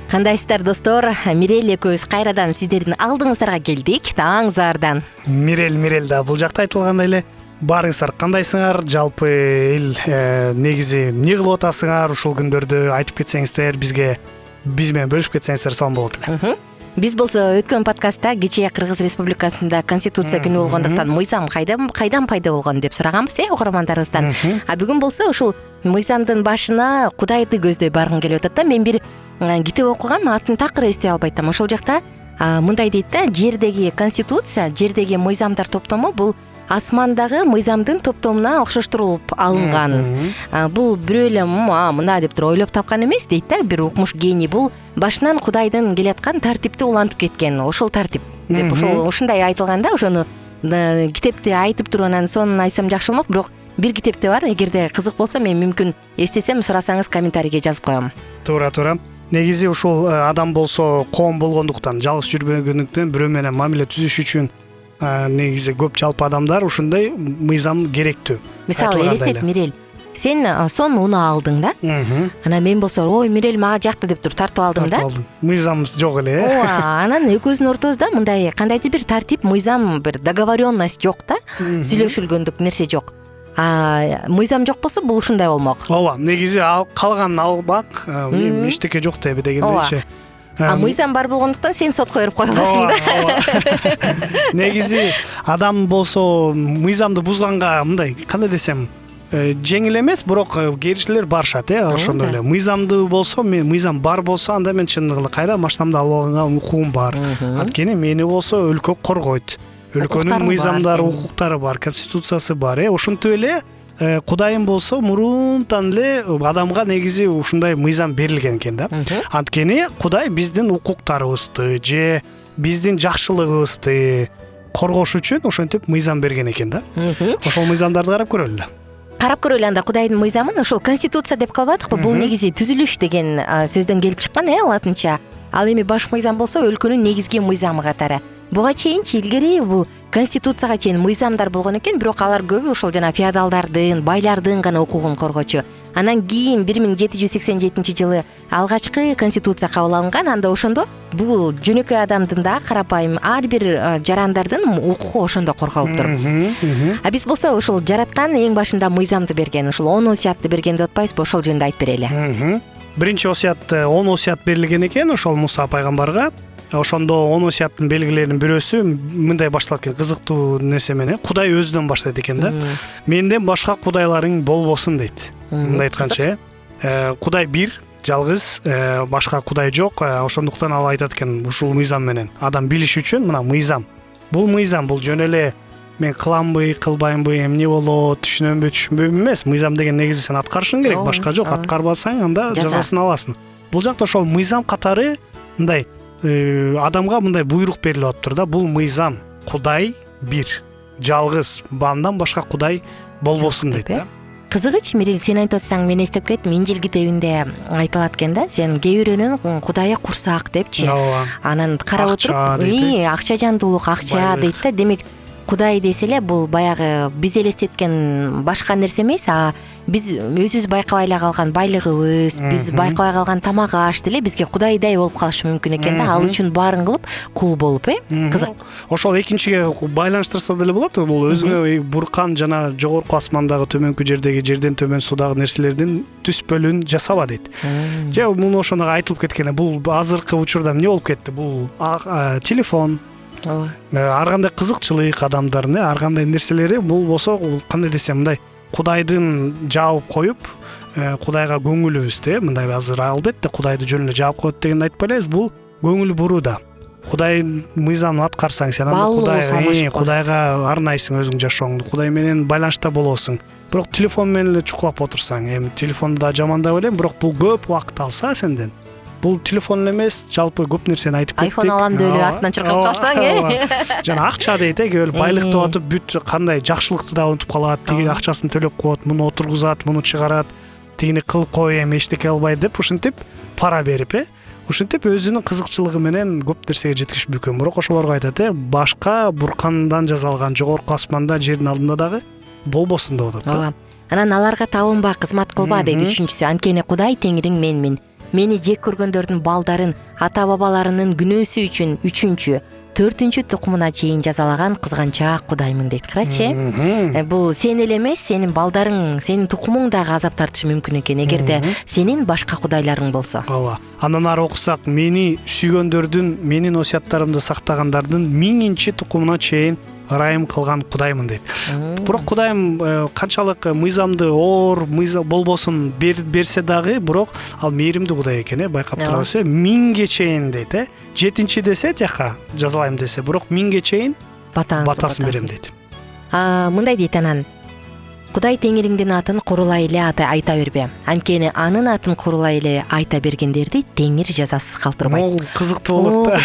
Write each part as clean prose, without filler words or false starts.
Кандайсыздар достор? Мирель экөөбүз кайрадан сиздердин алдыңыздарга келдик. Таңыңыздардан. Мирель да бул жакта айтылгандай эле баарыңыздар кандайсыңар? Жалпы эл негизи эмне кылып атасыңар? Ушул күндөрдө айтып кетсеңиздер, биз менен бөлүшүп кетсеңиздер сонун болот эле. Биз болсо өткөн подкастта кечээ Кыргыз Республикасында Конституция күнү болгондуктан мыйзам кайдан пайда болгон деп сураганбыз угармандарыбыздан. А бүгүн болсо ушул мыйзамдын башына Кудайды көздөй баргым келип атат да. Мен бир китеп окугам, атын такыр эстей албай атам. Ошол жакта мындай дейт да: жердеги конституция, жердеги мыйзамдар топтому бул асмандагы мыйзамдын топтомуна окшоштурулуп алынган. Бул бирөө эле мына деп туруп ойлоп тапкан эмес дейт да, бир укмуш гений. Бул башынан Кудайдын келаткан тартипти улантып кеткен. Ошол тартип деп ушундай айтылган да. Ошону китепти айтып туруп анан сонун айтсам жакшы болмок, бирок бир китепте бар. Эгерде кызык болсо мен мүмкүн эстесем сурасаңыз комментарийге жазып коем. Туура. Негизи ушул адам болсо коом болгондуктан, жалгыз жүрбөгөндүктөн бирөө менен мамиле түзүш үчүн негизи көп жалпы адамдар ушундай мыйзам керектүү. Мисалы элестет, Мирель, сен сонун унаа алдың да. Анан мен болсо, ой, Мирель мага жакты деп туруп тартып алдым да. Мыйзамыбыз жок эле. Анан экөөбүздүн ортобузда мындай кандайдыр бир тартип, мыйзам, бир договоренность жок да. Сүйлөшүлгөндүк нерсе жок. Мыйзам жок болсо бул ушундай болмок. Ооба, негизи калганын албак, эчтеке жок деби дегендейчи. Мыйзам бар болгондуктан сен сотко берип кой аласың да. Негизи адам болсо мыйзамды бузганга мындай, кандай десем, жеңил эмес, бирок керишилер барышат, ошондой эле. Мыйзамды болсо, мыйзам бар болсо, анда мен чындыгында кайра машинамды алып алганга укугум бар. Анткени мени болсо өлкө коргойт. Өлкөнүн мыйзамдары, укуктары бар, конституциясы бар. Ошентип эле Кудайым болсо мурунтан эле адамга негизи ушундай мыйзам берилген экен да. Анткени Кудай биздин укуктарыбызды же биздин жакшылыгыбызды коргош үчүн ошентип мыйзам берген экен да. Ошол мыйзамдарды карап көрөлү. Карап көрөлү анда Кудайдын мыйзамын. Ошол конституция деп калбадыкпы? Бул негизи түзүлүш деген сөздөн келип чыккан, латынча. Ал эми баш мыйзам болсо өлкөнүн негизги мыйзамы катары. Буга чейинчи илгери бул конституцияга чейин мыйзамдар болгон экен, бирок алар көбү ошол жана феодалдардын, байлардын гана укугун коргочу. Анан кийин 1787 жылы алгачкы конституция кабыл алынган. Анда ошондо бул жөнөкөй адамдын да, карапайым ар бир жарандардын укугу ошондо корголуп туруп. Биз болсо ушул жараткан эң башында мыйзамды берген, ушул 10 осуятты берген деп атпайбызбы? Ошол жөнүндө айтып берели. Биринчи осуят 10 осуят берилген экен ошол Муса пайгамбарга. Ошондо 10 осуяттын белгилеринин бирөөсү мындай башталат экен, кызыктуу нерсе менен. Кудай өзүнөн баштайт экен да. Менден башка кудайларың болбосун дейт. Мындай айтканча, Кудай бир, жалгыз, башка кудай жок. Ошондуктан ал айтат экен, ушул мыйзам менен адам билиш үчүн мына мыйзам. Бул жөн эле мен кыламбы, кылбаймбы, эмне болот, түшүнөмбү эмес. Мыйзам деген негизи сен аткарышың керек, башка жок. Аткарбасаң анда жазасын аласың. Бул жакта ошол мыйзам катары мындай адамга мындай буйрук берилип атыптыр да. Бул мыйзам Кудай бир, жалгыз, бандан башка кудай болбосун дейт да. Кызыгычы, Мирель, сен айтып атсаң мен эстеп кеттим. Инжил китебинде айтылат экен да, сен кээ бирөөнүн Кудайы курсак депчи. Анан карап отуруп, акча жандуулук, акча дейт да. Демек Кудай десе эле бул баягы биз элестеткен башка нерсе эмес, биз өзүбүз байкабай эле калган байлыгыбыз, биз байкабай калган тамак аш деле бизге Кудайдай болуп калышы мүмкүн экен да. Ал үчүн баарын кылып кул болуп, кызык. Ошол экинчиге байланыштырса деле болот. Бул өзүңө буркан жана жогорку асмандагы, төмөнкү жердеги, жерден төмөн суудагы нерселердин түспөлүн жасаба дейт. Же муну ошондо айтылып кеткен. Бул азыркы учурда эмне болуп кетти? Бул телефон, ар кандай кызыкчылык адамдардын, ар кандай нерселери, бул болсо кандай десем, мындай Кудайдын жаап коюп, Кудайга көңүлүбүздү, мындай азыр албетте Кудайды жөн эле жаап коет дегенди айтпай элебиз. Бул көңүл буруу да. Кудай мыйзамын аткарсаң, сен анда Кудайга арнайсың өзүң жашооңду, Кудай менен байланышта болосуң. Бирок телефон менен эле чукулап отурсаң, эми телефонду да жамандап элем, бирок бул көп убакыт алса сенден. Бул телефон эмес, жалпы көп нерсени айтып кеттик. Айфон алам деп эле артынан чуркап калсаң, жана акча дейт, кээ байлыкты атып бүт кандай жакшылыкты да унутуп калат. Тиги акчасын төлөп коет, муну отургузат, муну чыгарат, тигини кылып кой, эми эчтеке албайт деп ушинтип пара берип, ушинтип өзүнүн кызыкчылыгы менен көп нерсеге жеткирип мүмкүн. Бирок ошолорго айтат, башка буркандан жасалган жогорку асманда, жердин алдында дагы болбосун деп атат. Анан аларга табынба, кызмат кылба дейт үчүнчүсү. Анткени Кудай теңириң менмин. мени жек көргөндөрдүн балдарын ата бабаларынын күнөөсү үчүн 3-чү 4-чү тукумуна чейин жазалаган кызганчаак Кудаймын дейт. Карачы. Бул сен эле эмес, сенин балдарың, сенин тукумуң дагы азап тартышы мүмкүн экен эгерде сенин башка кудайларың болсо. Ооба. Андан ары окусак, мени сүйгөндөрдүн, менин осуяттарымды сактагандардын 1000-чи тукумуна чейин ырайым кылган Кудаймын дейт. Бирок Кудайым канчалык мыйзамды оор, мыйзам болбосун берсе дагы, бирок ал мээримдүү Кудай экен, байкап турабыз. 1000ге чейин дейт, 7-чи десе жака жазалайм десе, бирок 1000ге чейин батасын берем дейт. Мындай дейт анан. Кудай Теңириңдин атын курулай эле айта бербе. Анткени анын атын курулай эле айта бергендерди Теңир жазасыз калтырбайт. Могул кызыктуу болот да.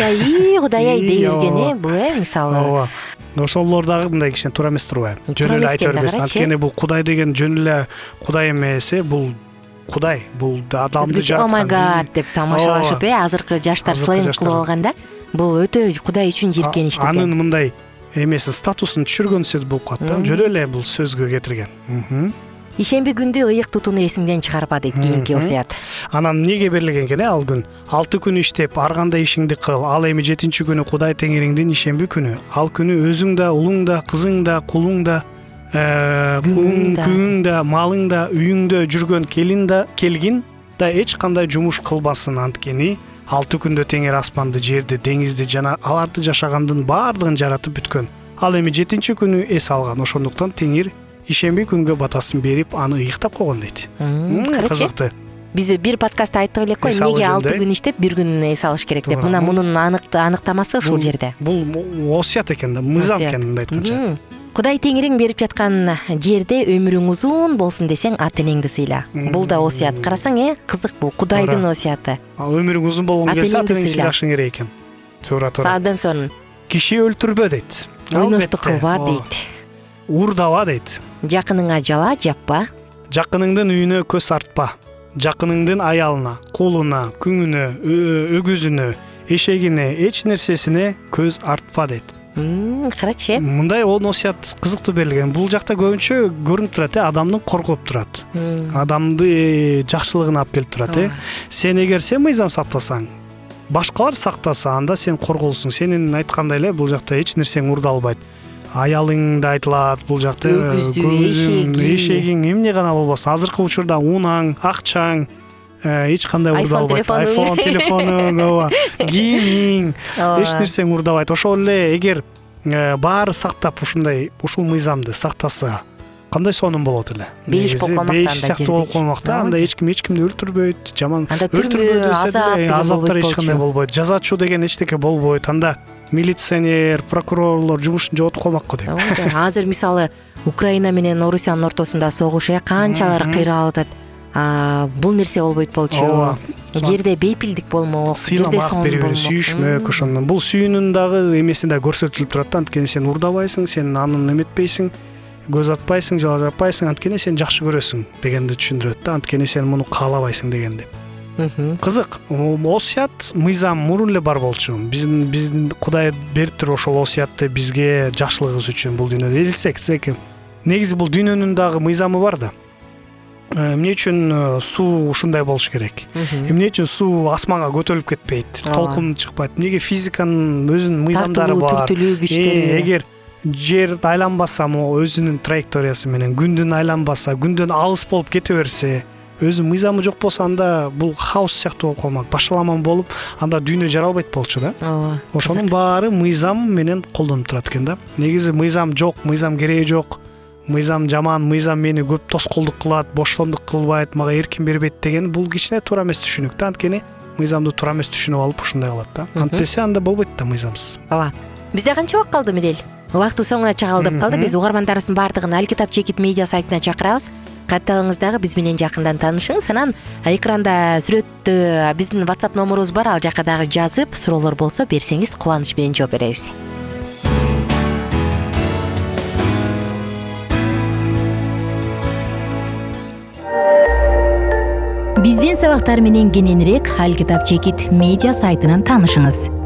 Кудай дей берген, бул мисалы. Ооба. Ошолор дагы мындай кичине туура эмес турбайбы? Жөн эле айта бербесин. Анткени бул Кудай деген жөн эле Кудай эмес, бул Кудай, бул адамды жараткан. О май гад деп тамашалашып, азыркы жаштар сленг кылып алганда, бул өтө Кудай үчүн жиркеничти экен. Анын мындай эмеси статусун түшүргөн сөз болуп калат да. Жөн эле бул сөзгө кетирген. Ишемби күндү ыйык тутууну эсиңден чыгарба дейт кийинки осуят. Анан эмнеге берилген экен ал күн? 6 күн иштеп, ар кандай ишиңди кыл. Ал эми 7-чи күнү Кудай Теңириңдин ишемби күнү. Ал күнү өзүң да, улуң да, кызың да, кулуң да, күйүң да, малың да, үйүңдө жүргөн келгин да эч кандай жумуш кылбасын. Анткени 6 күндө Теңир аспанды, жерди, деңизди жана аларды жашагандын баардыгын жаратып бүткөн. Ал эми 7-чи күнү эс алган. Ошондуктан Теңир ишемби күнгө батасын берип, аны ыйыктап койгон дейт. Кызыктуу. Биз бир подкастта айттык элек кой, эмнеге 6 күн иштеп, 1 күн эс алыш керек деп. Мына мунун аныктамасы ушул жерде. Бул осуят экен да, мыйзам экен мындай айтканча. Кудай Теңириң берип жаткан жерде өмүрүң узун болсун десең, ата энеңди сыйла. Бул да осуят. Карасаң, кызык, бул Кудайдын осуяты. Өмүрүң узун болгон келсе ата энеңди сыйлашың керек экен. Туура. Андан соң киши өлтүрбө дейт. Ойноштук кылба дейт. Уурдаба дейт. Жакыныңа жала жаппа. Жакыныңдын үйүнө көз артпа. Жакыныңдын аялына, кулуна, күңүнө, өгүзүнө, эшегине, эч нерсесине көз артпа дейт. Карачы. Мындай осуят кызыктуу берилген. Бул жакта көбүнчө көрүнүп турат, адамдын коргоп турат. Адамды жакшылыгына алып келип турат. Сен эгер сен мыйзам сактасаң, башкалар сактаса, анда сен корголсуң. Сенин айткандай эле бул жакта эч нерсең уурдалбайт. Аялың да айтылат, бул жакта эшегиң эмне гана болбосун. Азыркы учурда унаң, акчаң эч кандай уурдалбайт. iPhone телефонуң, ооба, кийимиң, эч нерсең уурдабайт. Ошол эле эгер баары сактап ушул мыйзамды сактаса, кандай сонун болот эле? Бейиш сыяктуу болуп калмакта, анда эч кимди өлтүрбөйт, жаман өлтүрбөйт, азаптар эч кандай болбойт. Жазачу деген эчтеке болбойт. Анда милиционер, прокурорлор жумушун жоготуп калмак го дейм. Азыр мисалы Украина менен Орусиянын ортосунда согуш, канчалар кыйралып атат. Бул нерсе болбойт болчу. Жерде бейпилдик болмок, жерде сон болмок, сүйүшмөк, ошондон. Бул сүйүүнүн дагы эмесинде көрсөтүлүп турат. Анткени сен уурдабайсың, сен анын эметпейсиң, көз атпайсың, жала жаппайсың, анткени сен жакшы көрөсүң дегенди түшүндүрөт да. Анткени сен муну каалабайсың дегенди. Кызык. Осуят, мыйзам мурун эле бар болчу. Биздин Кудай берип туруп ошол осуятты бизге жакшылыгыбыз үчүн бул дүйнөдө элсек, негизи бул дүйнөнүн дагы мыйзамы бар да. Эмне үчүн суу ушундай болуш керек? Эмне үчүн суу асманга көтөрүлүп кетпейт, толкун чыкпайт? Эмнеге физиканын өзүнүн мыйзамдары бар? Эгер жер айланбаса, өзүнүн траекториясы менен, күндүн айланбаса, күндөн алыс болуп кете берсе, өзү мыйзамы жок болсо, анда бул хаос сыяктуу болуп калмак, башаламан болуп, анда дүйнө жаралбайт болчу да. Ошонун баары мыйзам менен колдонуп турат экен да. Негизи мыйзам жок, мыйзам кереги жок, мыйзам жаман, мыйзам мени көп тоскоолдук кылат, боштондук кылбайт, мага эркин бербейт деген бул кичине туура эмес түшүнүк да. Анткени мыйзамды туура эмес түшүнүп алып ушундай кылат да. Антпесе анда болбойт да мыйзамсыз. Ооба. Бизде канча убакыт калды, Мирел? Убактын соңуна чагылдып калды. Биз угармандарыбыздын баардыгын Алкитап Чекит медиа сайтына чакырабыз. Катталыңыз дагы биз менен жакындан таанышыңыз. Анан экранда сүрөттө биздин WhatsApp номерубуз бар, ал жака дагы жазып, суроолор болсо берсеңиз кубаныч менен жооп беребиз. Биздин сабактар менен кененирээк Алкитап Чекит медиа сайтынан таанышыңыз.